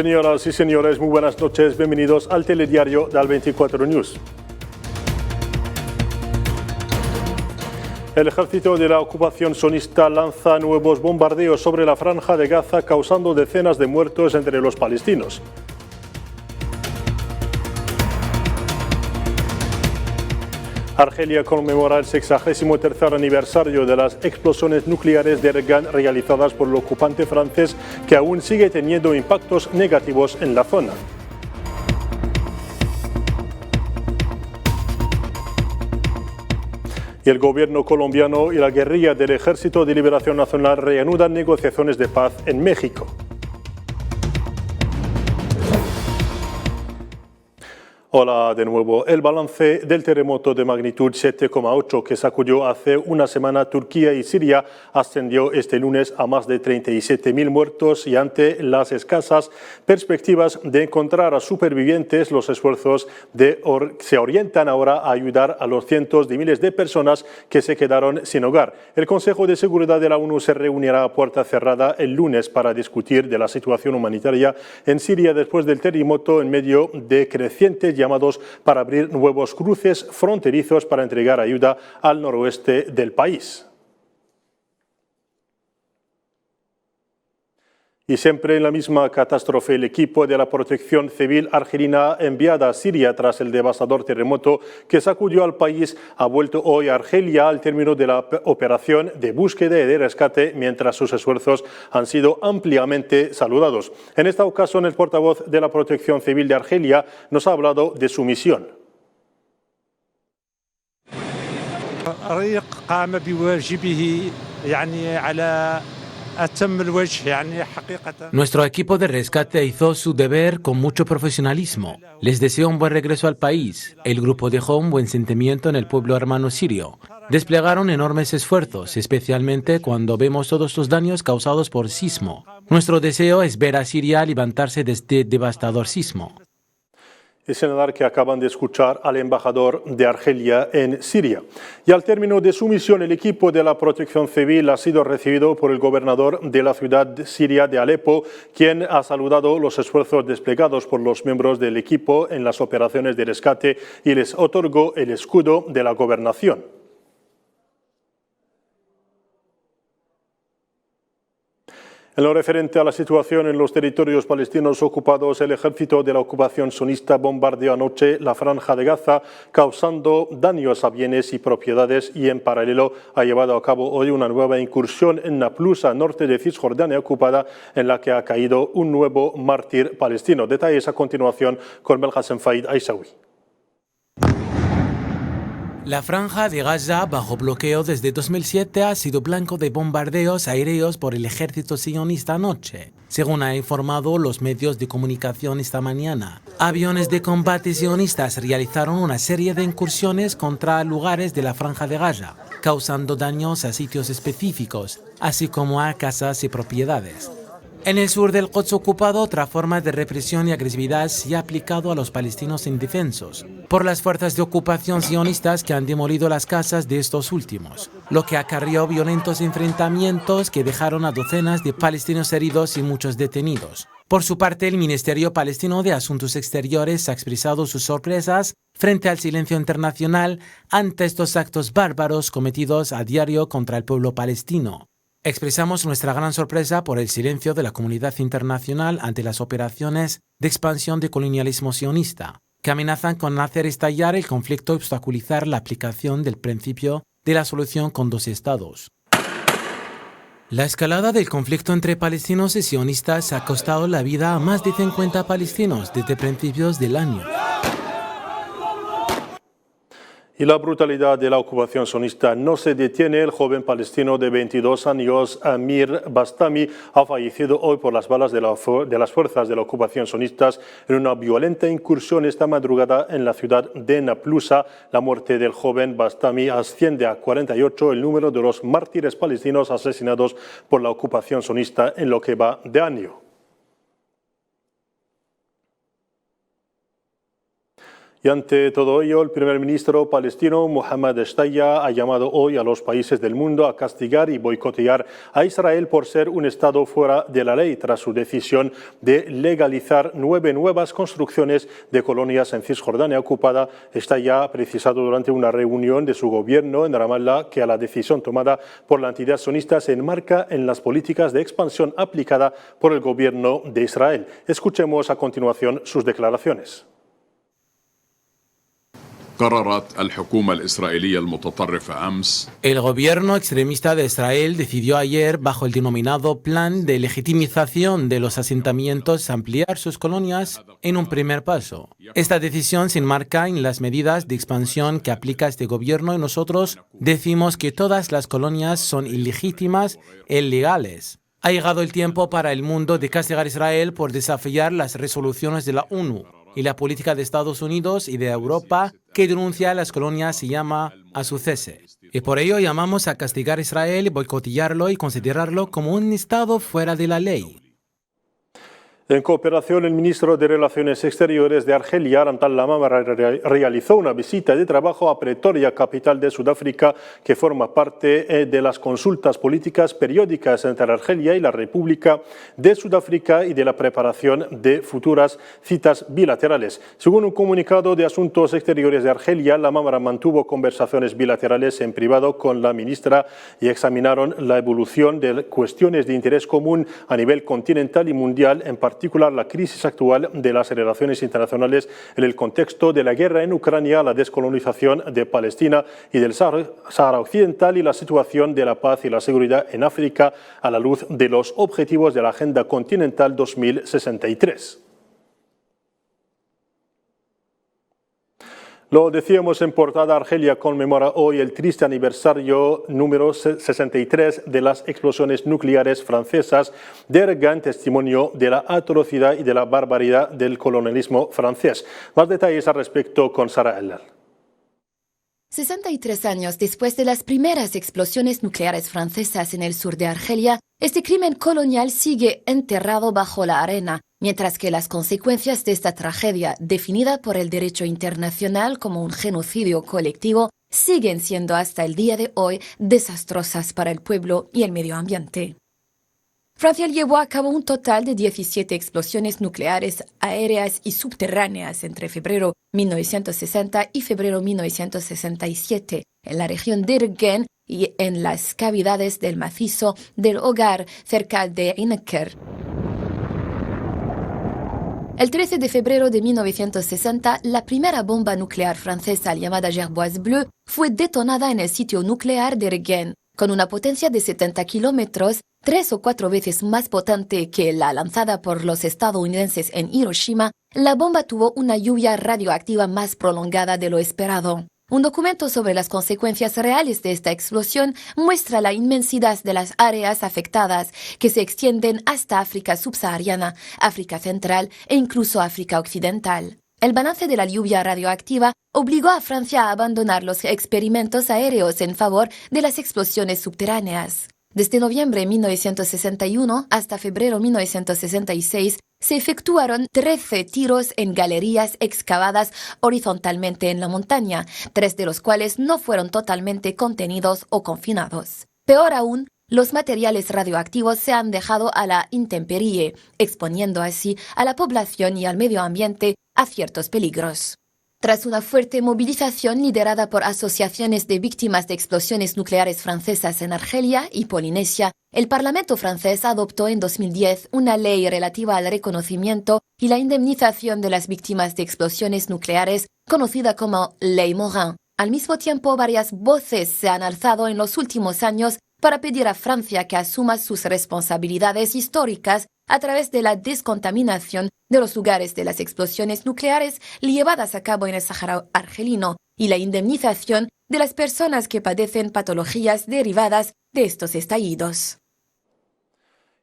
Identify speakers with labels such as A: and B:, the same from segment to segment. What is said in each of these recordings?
A: Señoras y señores, muy buenas noches. Bienvenidos al telediario de Al24 News. El ejército de la ocupación sionista lanza nuevos bombardeos sobre la franja de Gaza, causando decenas de muertos entre los palestinos. Argelia conmemora el 63º aniversario de las explosiones nucleares de Ergan realizadas por el ocupante francés, que aún sigue teniendo impactos negativos en la zona. Y el gobierno colombiano y la guerrilla del Ejército de Liberación Nacional reanudan negociaciones de paz en México. Hola de nuevo. El balance del terremoto de magnitud 7,8 que sacudió hace una semana Turquía y Siria ascendió este lunes a más de 37.000 muertos, y ante las escasas perspectivas de encontrar a supervivientes, los esfuerzos se orientan ahora a ayudar a los cientos de miles de personas que se quedaron sin hogar. El Consejo de Seguridad de la ONU se reunirá a puerta cerrada el lunes para discutir de la situación humanitaria en Siria después del terremoto, en medio de crecientes llamados para abrir nuevos cruces fronterizos para entregar ayuda al noroeste del país. Y siempre en la misma catástrofe, el equipo de la Protección Civil argelina enviada a Siria tras el devastador terremoto que sacudió al país ha vuelto hoy a Argelia al término de la operación de búsqueda y de rescate, mientras sus esfuerzos han sido ampliamente saludados. En esta ocasión, el portavoz de la Protección Civil de Argelia nos ha hablado de su misión.
B: Nuestro equipo de rescate hizo su deber con mucho profesionalismo. Les deseo un buen regreso al país. El grupo dejó un buen sentimiento en el pueblo hermano sirio. Desplegaron enormes esfuerzos, especialmente cuando vemos todos los daños causados por sismo. Nuestro deseo es ver a Siria levantarse de este devastador sismo.
A: Es señalar que acaban de escuchar al embajador de Argelia en Siria. Y al término de su misión, el equipo de la Protección Civil ha sido recibido por el gobernador de la ciudad siria de Alepo, quien ha saludado los esfuerzos desplegados por los miembros del equipo en las operaciones de rescate y les otorgó el escudo de la gobernación. En lo referente a la situación en los territorios palestinos ocupados, el ejército de la ocupación sionista bombardeó anoche la franja de Gaza, causando daños a bienes y propiedades, y en paralelo ha llevado a cabo hoy una nueva incursión en Naplusa, norte de Cisjordania ocupada, en la que ha caído un nuevo mártir palestino. Detalles a continuación con Belhassan Faid Aisawi.
B: La franja de Gaza, bajo bloqueo desde 2007, ha sido blanco de bombardeos aéreos por el ejército sionista anoche, según han informado los medios de comunicación esta mañana. Aviones de combate sionistas realizaron una serie de incursiones contra lugares de la franja de Gaza, causando daños a sitios específicos, así como a casas y propiedades. En el sur del Quds ocupado, otra forma de represión y agresividad se ha aplicado a los palestinos indefensos por las fuerzas de ocupación sionistas, que han demolido las casas de estos últimos, lo que acarreó violentos enfrentamientos que dejaron a docenas de palestinos heridos y muchos detenidos. Por su parte, el Ministerio Palestino de Asuntos Exteriores ha expresado sus sorpresas frente al silencio internacional ante estos actos bárbaros cometidos a diario contra el pueblo palestino. Expresamos nuestra gran sorpresa por el silencio de la comunidad internacional ante las operaciones de expansión de colonialismo sionista, que amenazan con hacer estallar el conflicto y obstaculizar la aplicación del principio de la solución con dos estados. La escalada del conflicto entre palestinos y sionistas ha costado la vida a más de 50 palestinos desde principios del año.
A: Y la brutalidad de la ocupación sionista no se detiene. El joven palestino de 22 años, Amir Bastami, ha fallecido hoy por las balas de las fuerzas de la ocupación sionistas en una violenta incursión esta madrugada en la ciudad de Naplusa. La muerte del joven Bastami asciende a 48 el número de los mártires palestinos asesinados por la ocupación sionista en lo que va de año. Y ante todo ello, el primer ministro palestino Mohamed Shtaya ha llamado hoy a los países del mundo a castigar y boicotear a Israel por ser un Estado fuera de la ley tras su decisión de legalizar 9 nuevas construcciones de colonias en Cisjordania ocupada. Shtaya ha precisado durante una reunión de su gobierno en Ramallah que la decisión tomada por la entidad sionista se enmarca en las políticas de expansión aplicada por el gobierno de Israel. Escuchemos a continuación sus declaraciones.
B: El gobierno extremista de Israel decidió ayer, bajo el denominado Plan de Legitimización de los Asentamientos, ampliar sus colonias en un primer paso. Esta decisión se enmarca en las medidas de expansión que aplica este gobierno y nosotros decimos que todas las colonias son ilegítimas e ilegales. Ha llegado el tiempo para el mundo de castigar a Israel por desafiar las resoluciones de la ONU y la política de Estados Unidos y de Europa que denuncia a las colonias y llama a su cese. Y por ello llamamos a castigar a Israel, boicotearlo y considerarlo como un Estado fuera de la ley.
A: En cooperación, el ministro de Relaciones Exteriores de Argelia, Rantal Lamama, realizó una visita de trabajo a Pretoria, capital de Sudáfrica, que forma parte de las consultas políticas periódicas entre Argelia y la República de Sudáfrica y de la preparación de futuras citas bilaterales. Según un comunicado de Asuntos Exteriores de Argelia, Lamama mantuvo conversaciones bilaterales en privado con la ministra y examinaron la evolución de cuestiones de interés común a nivel continental y mundial, en particular la crisis actual de las relaciones internacionales en el contexto de la guerra en Ucrania, la descolonización de Palestina y del Sáhara Occidental y la situación de la paz y la seguridad en África a la luz de los objetivos de la Agenda Continental 2063. Lo decíamos en portada, Argelia conmemora hoy el triste aniversario número 63 de las explosiones nucleares francesas de Ergun, testimonio de la atrocidad y de la barbaridad del colonialismo francés. Más detalles al respecto con Sara Ellal.
C: 63 años después de las primeras explosiones nucleares francesas en el sur de Argelia, este crimen colonial sigue enterrado bajo la arena, mientras que las consecuencias de esta tragedia, definida por el derecho internacional como un genocidio colectivo, siguen siendo hasta el día de hoy desastrosas para el pueblo y el medio ambiente. Francia llevó a cabo un total de 17 explosiones nucleares aéreas y subterráneas entre febrero 1960 y febrero 1967 en la región de Ergun y en las cavidades del macizo del Hogar cerca de Inker. El 13 de febrero de 1960, la primera bomba nuclear francesa llamada Gerboise Bleue fue detonada en el sitio nuclear de Ergun, con una potencia de 70 kilómetros, 3 o 4 veces más potente que la lanzada por los estadounidenses en Hiroshima. La bomba tuvo una lluvia radioactiva más prolongada de lo esperado. Un documento sobre las consecuencias reales de esta explosión muestra la inmensidad de las áreas afectadas, que se extienden hasta África subsahariana, África central e incluso África occidental. El balance de la lluvia radioactiva obligó a Francia a abandonar los experimentos aéreos en favor de las explosiones subterráneas. Desde noviembre de 1961 hasta febrero de 1966, se efectuaron 13 tiros en galerías excavadas horizontalmente en la montaña, 3 de los cuales no fueron totalmente contenidos o confinados. Peor aún, los materiales radioactivos se han dejado a la intemperie, exponiendo así a la población y al medio ambiente a ciertos peligros. Tras una fuerte movilización liderada por asociaciones de víctimas de explosiones nucleares francesas en Argelia y Polinesia, el Parlamento francés adoptó en 2010 una ley relativa al reconocimiento y la indemnización de las víctimas de explosiones nucleares, conocida como Ley Morin. Al mismo tiempo, varias voces se han alzado en los últimos años para pedir a Francia que asuma sus responsabilidades históricas a través de la descontaminación de los lugares de las explosiones nucleares llevadas a cabo en el Sáhara argelino y la indemnización de las personas que padecen patologías derivadas de estos estallidos.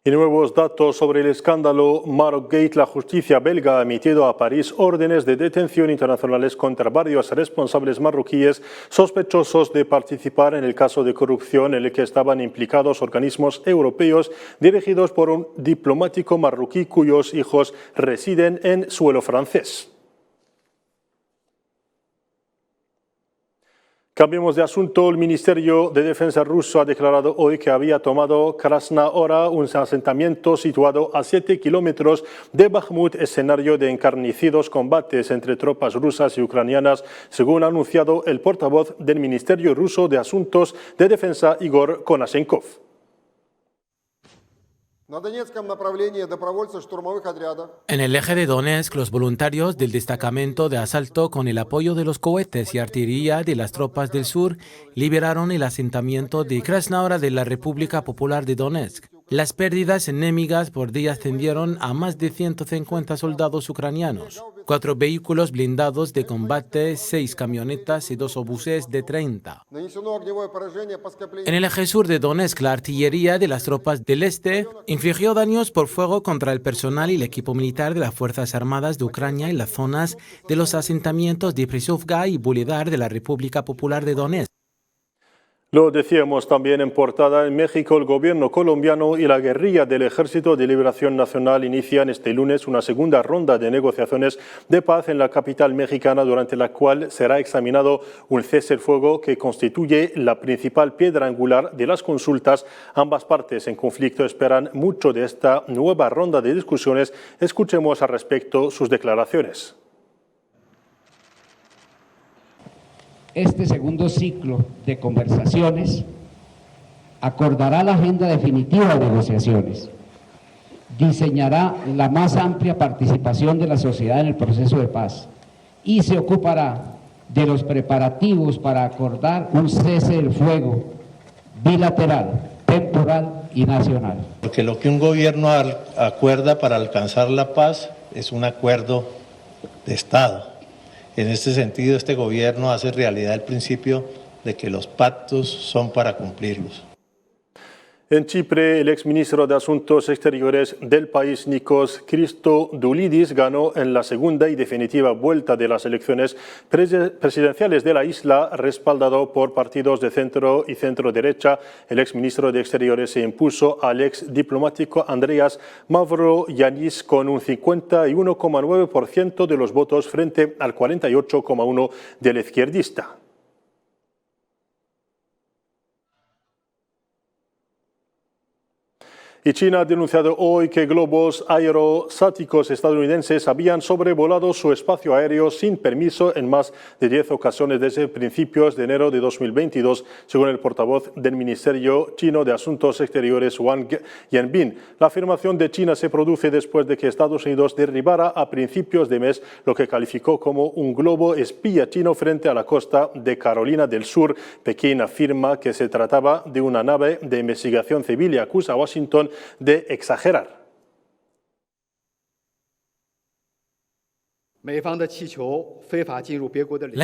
A: Y nuevos datos sobre el escándalo Maroc-Gate. La justicia belga ha emitido a París órdenes de detención internacionales contra varios responsables marroquíes sospechosos de participar en el caso de corrupción en el que estaban implicados organismos europeos dirigidos por un diplomático marroquí cuyos hijos residen en suelo francés. Cambiemos de asunto. El Ministerio de Defensa ruso ha declarado hoy que había tomado Krasna-Hora, un asentamiento situado a 7 kilómetros de Bakhmut, escenario de encarnecidos combates entre tropas rusas y ucranianas, según ha anunciado el portavoz del Ministerio ruso de Asuntos de Defensa, Igor Konashenkov.
B: En el eje de Donetsk, los voluntarios del destacamento de asalto, con el apoyo de los cohetes y artillería de las tropas del sur, liberaron el asentamiento de Krasna-Hora de la República Popular de Donetsk. Las pérdidas enemigas por día ascendieron a más de 150 soldados ucranianos, 4 vehículos blindados de combate, 6 camionetas y 2 obuses de 30. En el eje sur de Donetsk, la artillería de las tropas del este infligió daños por fuego contra el personal y el equipo militar de las Fuerzas Armadas de Ucrania en las zonas de los asentamientos de Prisovka y Buledar de la República Popular de Donetsk.
A: Lo decíamos también en portada. En México, el gobierno colombiano y la guerrilla del Ejército de Liberación Nacional inician este lunes una segunda ronda de negociaciones de paz en la capital mexicana, durante la cual será examinado un cese el fuego que constituye la principal piedra angular de las consultas. Ambas partes en conflicto esperan mucho de esta nueva ronda de discusiones. Escuchemos al respecto sus declaraciones.
D: Este segundo ciclo de conversaciones acordará la agenda definitiva de negociaciones, diseñará la más amplia participación de la sociedad en el proceso de paz y se ocupará de los preparativos para acordar un cese del fuego bilateral, temporal y nacional.
E: Porque lo que un gobierno acuerda para alcanzar la paz es un acuerdo de Estado. En este sentido, este gobierno hace realidad el principio de que los pactos son para cumplirlos.
A: En Chipre, el exministro de Asuntos Exteriores del país, Nikos Christodoulidis, ganó en la segunda y definitiva vuelta de las elecciones presidenciales de la isla, respaldado por partidos de centro y centro-derecha. El exministro de Exteriores se impuso al ex diplomático Andreas Mavroyiannis con un 51,9% de los votos frente al 48,1% del izquierdista. Y China ha denunciado hoy que globos aerosáticos estadounidenses habían sobrevolado su espacio aéreo sin permiso en más de 10 ocasiones desde principios de enero de 2022, según el portavoz del Ministerio chino de Asuntos Exteriores, Wang Yanbin. La afirmación de China se produce después de que Estados Unidos derribara a principios de mes lo que calificó como un globo espía chino frente a la costa de Carolina del Sur. Pekín afirma que se trataba de una nave de investigación civil y acusa a Washington de exagerar.
B: La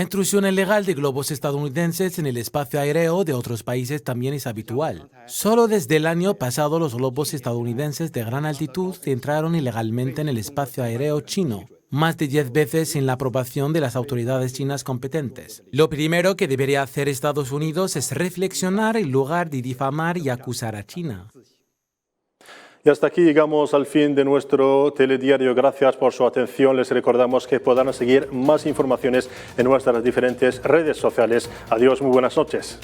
B: intrusión ilegal de globos estadounidenses en el espacio aéreo de otros países también es habitual. Solo desde el año pasado los globos estadounidenses de gran altitud entraron ilegalmente en el espacio aéreo chino, más de 10 veces sin la aprobación de las autoridades chinas competentes. Lo primero que debería hacer Estados Unidos es reflexionar en lugar de difamar y acusar a China.
A: Y hasta aquí llegamos al fin de nuestro telediario. Gracias por su atención. Les recordamos que podrán seguir más informaciones en nuestras diferentes redes sociales. Adiós, muy buenas noches.